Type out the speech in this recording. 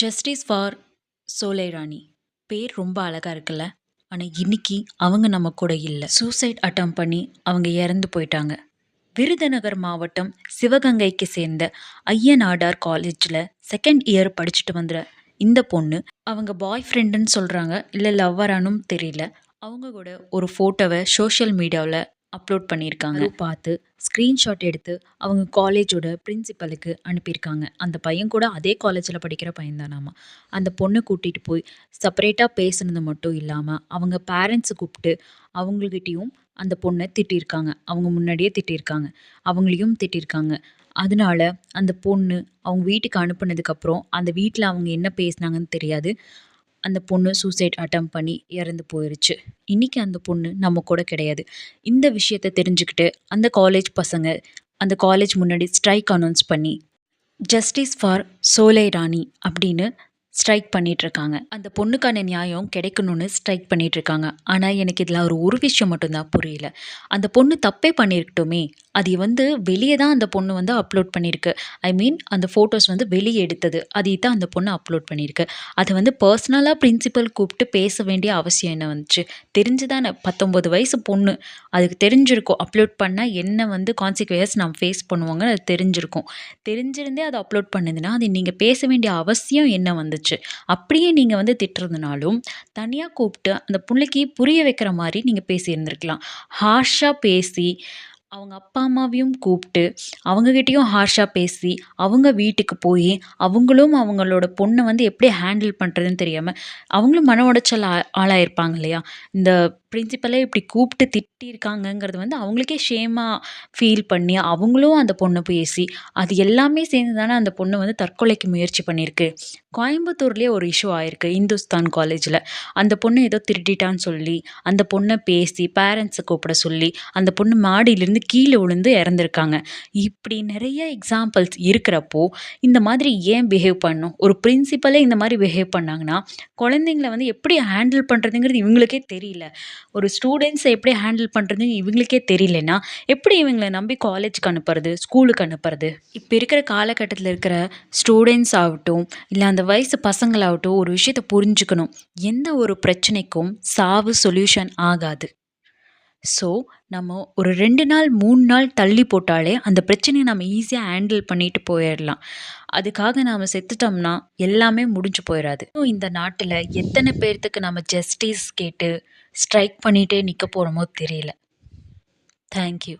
Justice for சோலை ராணி. பேர் ரொம்ப அழகா இருக்குல்ல. ஆனா இன்னைக்கு அவங்க நம்ம கூட இல்ல. சூசைட் அட்டம் பண்ணி அவங்க இறந்து போயிட்டாங்க. விருதுநகர் மாவட்டம் சிவகங்கைக்கு சேர்ந்த ஐயனாடார் காலேஜ்ல செகண்ட் இயர் படிச்சுட்டு வந்த இந்த பொண்ணு அவங்க பாய் ஃப்ரெண்டுன்னு சொல்றாங்க, இல்ல லவ்வரானும் தெரியல. அவங்க கூட ஒரு போட்டோவை சோஷியல் மீடியாவில் அப்லோட் பண்ணியிருக்காங்க. அதை பார்த்து ஸ்க்ரீன்ஷாட் எடுத்து அவங்க காலேஜோட பிரின்சிபலுக்கு அனுப்பியிருக்காங்க. அந்த பையன் கூட அதே காலேஜில் படிக்கிற பையன் தானாமா. அந்த பொண்ணை கூட்டிகிட்டு போய் செப்பரேட்டாக பேசுனது மட்டும் இல்லாமல் அவங்க பேரண்ட்ஸை கூப்பிட்டு அவங்கக்கிட்டேயும் அந்த பொண்ணை திட்டியிருக்காங்க. அவங்க முன்னாடியே திட்டியிருக்காங்க, அவங்களையும் திட்டியிருக்காங்க. அதனால அந்த பொண்ணு அவங்க வீட்டுக்கு அனுப்புனதுக்கப்புறம் அந்த வீட்டில் அவங்க என்ன பேசுனாங்கன்னு தெரியாது. அந்த பொண்ணு சூசைட் அட்டம் பண்ணி இறந்து போயிருச்சு. இன்னைக்கு அந்த பொண்ணு நம்ம கூட கிடையாது. இந்த விஷயத்த தெரிஞ்சுக்கிட்டு அந்த காலேஜ் பசங்க அந்த காலேஜ் முன்னாடி ஸ்ட்ரைக் அனௌன்ஸ் பண்ணி ஜஸ்டிஸ் ஃபார் சோலை ராணி அப்படின்னு ஸ்ட்ரைக் பண்ணிகிட்ருக்காங்க. அந்த பொண்ணுக்கான நியாயம் கிடைக்கணும்னு ஸ்ட்ரைக் பண்ணிகிட்ருக்காங்க. ஆனால் எனக்கு இதில் ஒரு விஷயம் மட்டும்தான் புரியல. அந்த பொண்ணு தப்பே பண்ணியிருக்கட்டுமே, அது வெளியே தான் அந்த பொண்ணு அப்லோட் பண்ணியிருக்கு. ஐ மீன் அந்த ஃபோட்டோஸ் வெளியே எடுத்தது அதை தான் அந்த பொண்ணு அப்லோட் பண்ணியிருக்கு. அதை பர்சனலாக பிரின்சிபல் கூப்பிட்டு பேச வேண்டிய அவசியம் என்ன வந்துச்சு? தெரிஞ்சுதானே, 19 வயசு பொண்ணு, அதுக்கு தெரிஞ்சிருக்கும் அப்லோட் பண்ணால் என்ன கான்சிக்வன்ஸ் நம்ம ஃபேஸ் பண்ணுவாங்கன்னு அது தெரிஞ்சிருக்கும். தெரிஞ்சிருந்தே அதை அப்லோட் பண்ணுதுன்னா அது நீங்கள் பேச வேண்டிய அவசியம் என்ன வந்துச்சு? அப்படியே நீங்கள் திட்டுறதுனாலும் தனியாக கூப்பிட்டு அந்த பிள்ளைக்கு புரிய வைக்கிற மாதிரி நீங்கள் பேசியிருந்திருக்கலாம். ஹார்ஷாக பேசி அவங்க அப்பா அம்மாவையும் கூப்பிட்டு அவங்கக்கிட்டேயும் ஹார்ஷாக பேசி அவங்க வீட்டுக்கு போய் அவங்களும் அவங்களோட பொண்ணை எப்படி ஹேண்டில் பண்ணுறதுன்னு தெரியாமல் அவங்களும் மன உடைச்சல் ஆளாயிருப்பாங்க இல்லையா? இந்த பிரின்சிபலே இப்படி கூப்பிட்டு திட்டியிருக்காங்கங்கிறது அவங்களுக்கே ஷேமாக ஃபீல் பண்ணி அவங்களும் அந்த பொண்ணை பேசி அது எல்லாமே சேர்ந்து தானே அந்த பொண்ணு தற்கொலைக்கு முயற்சி பண்ணியிருக்கு. கோயம்புத்தூர்லேயே ஒரு இஷ்யூ ஆயிருக்கு இந்துஸ்தான் காலேஜில். அந்த பொண்ணு ஏதோ திருடிட்டான்னு சொல்லி அந்த பொண்ணை பேசி பேரண்ட்ஸை கூப்பிட சொல்லி அந்த பொண்ணு மாடியிலேருந்து கீழே விழுந்து இறந்துருக்காங்க. இப்படி நிறைய எக்ஸாம்பிள்ஸ் இருக்கிறப்போ இந்த மாதிரி ஏன் பிஹேவ் பண்ணணும்? ஒரு பிரின்சிபலே இந்த மாதிரி பிஹேவ் பண்ணாங்கன்னா குழந்தைங்கள எப்படி ஹேண்டில் பண்ணுறதுங்கிறது இவங்களுக்கே தெரியல. ஒரு ஸ்டூடெண்ட்ஸை எப்படி ஹேண்டில் பண்ணுறதுன்னு இவங்களுக்கே தெரியலன்னா எப்படி இவங்களை நம்பி காலேஜுக்கு அனுப்புறது, ஸ்கூலுக்கு அனுப்புறது? இப்போ இருக்கிற காலகட்டத்தில் இருக்கிற ஸ்டூடெண்ட்ஸ் ஆகட்டும், இல்லை அந்த வயசு பசங்களாகட்டும் ஒரு விஷயத்தை புரிஞ்சுக்கணும். எந்த ஒரு பிரச்சனைக்கும் சாவு சொல்யூஷன் ஆகாது. ஸோ நம்ம ஒரு 2 நாள் 3 நாள் தள்ளி போட்டாலே அந்த பிரச்சனையை நம்ம ஈஸியாக ஹேண்டில் பண்ணிட்டு போயிடலாம். அதுக்காக நாம் செத்துட்டோம்னா எல்லாமே முடிஞ்சு போயிடாது. இந்த நாட்டில் எத்தனை பேர்த்துக்கு நம்ம ஜஸ்டிஸ் கேட்டு ஸ்ட்ரைக் பண்ணிகிட்டே நிற்க போகிறோமோ தெரியல. தேங்க்யூ.